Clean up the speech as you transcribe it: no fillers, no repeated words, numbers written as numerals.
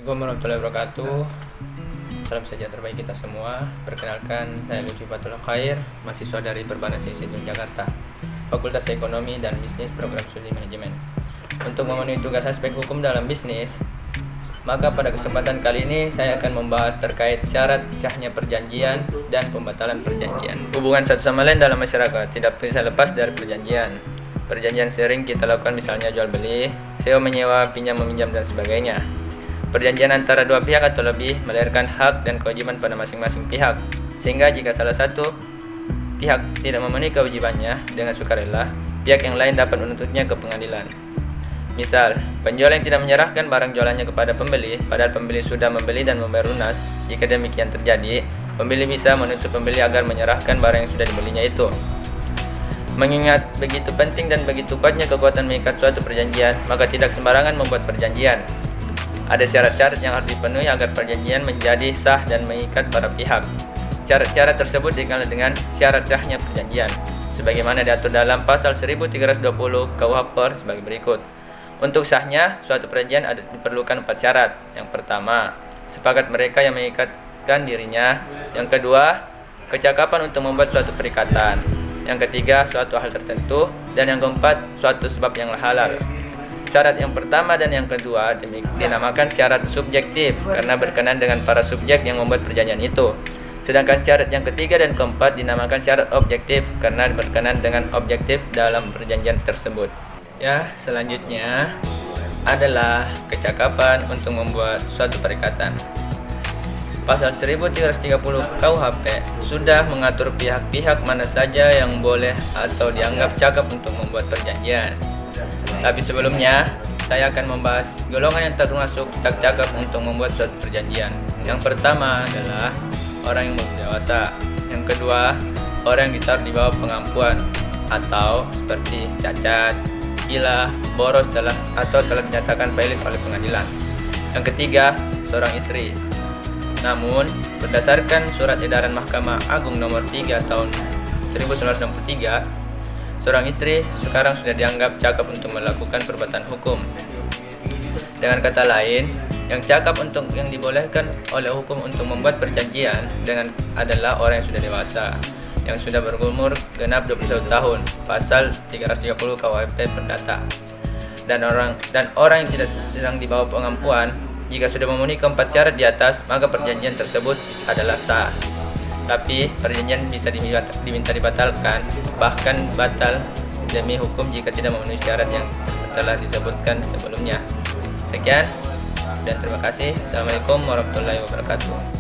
Assalamualaikum warahmatullahi wabarakatuh. Salam sejahtera bagi kita semua. Perkenalkan, saya Lutfi Fatul Khair, mahasiswa dari Perbanas Institut Jakarta, Fakultas Ekonomi dan Bisnis Program Studi Manajemen. Untuk memenuhi tugas aspek hukum dalam bisnis, maka pada kesempatan kali ini saya akan membahas terkait syarat sahnya perjanjian dan pembatalan perjanjian. Hubungan satu sama lain dalam masyarakat tidak bisa lepas dari perjanjian. Perjanjian sering kita lakukan, misalnya jual beli, sewa menyewa, pinjam meminjam dan sebagainya. Perjanjian antara dua pihak atau lebih melahirkan hak dan kewajiban pada masing-masing pihak, sehingga jika salah satu pihak tidak memenuhi kewajibannya dengan sukarela, pihak yang lain dapat menuntutnya ke pengadilan. Misal, penjual yang tidak menyerahkan barang jualannya kepada pembeli, padahal pembeli sudah membeli dan membayar lunas. Jika demikian terjadi, pembeli bisa menuntut pembeli agar menyerahkan barang yang sudah dibelinya itu. Mengingat begitu penting dan begitu kuatnya kekuatan mengikat suatu perjanjian, maka tidak sembarangan membuat perjanjian. Ada syarat-syarat yang harus dipenuhi agar perjanjian menjadi sah dan mengikat para pihak. Syarat-syarat tersebut dikenal dengan syarat sahnya perjanjian, sebagaimana diatur dalam pasal 1320 KUH sebagai berikut. Untuk sahnya suatu perjanjian diperlukan 4 syarat. Yang pertama, sepakat mereka yang mengikatkan dirinya. Yang kedua, kecakapan untuk membuat suatu perikatan. Yang ketiga, suatu hal tertentu. Dan yang keempat, suatu sebab yang halal. Syarat yang pertama dan yang kedua dinamakan syarat subjektif karena berkenan dengan para subjek yang membuat perjanjian itu. Sedangkan syarat yang ketiga dan keempat dinamakan syarat objektif karena berkenan dengan objektif dalam perjanjian tersebut. Ya, selanjutnya adalah kecakapan untuk membuat suatu perikatan. Pasal 1330 KUHP sudah mengatur pihak-pihak mana saja yang boleh atau dianggap cakap untuk membuat perjanjian. Tapi sebelumnya, saya akan membahas golongan yang termasuk tak cakap untuk membuat suatu perjanjian. Yang pertama adalah orang yang belum dewasa. Yang kedua, orang yang ditaruh di bawah pengampuan atau seperti cacat, gila, boros atau telah dinyatakan valid oleh pengadilan. Yang ketiga, seorang istri. Namun, berdasarkan surat edaran Mahkamah Agung nomor 3 tahun 1963, seorang istri sekarang sudah dianggap cakap untuk melakukan perbuatan hukum. Dengan kata lain, yang cakap untuk yang dibolehkan oleh hukum untuk membuat perjanjian dengan adalah orang yang sudah dewasa, yang sudah berumur genap 21 tahun, pasal 330 KUHP Perdata. Dan orang yang tidak sedang di bawah pengampuan. Jika sudah memenuhi keempat syarat di atas, maka perjanjian tersebut adalah sah. Tapi perjanjian bisa diminta dibatalkan, bahkan batal demi hukum jika tidak memenuhi syarat yang telah disebutkan sebelumnya. Sekian dan terima kasih. Assalamualaikum warahmatullahi wabarakatuh.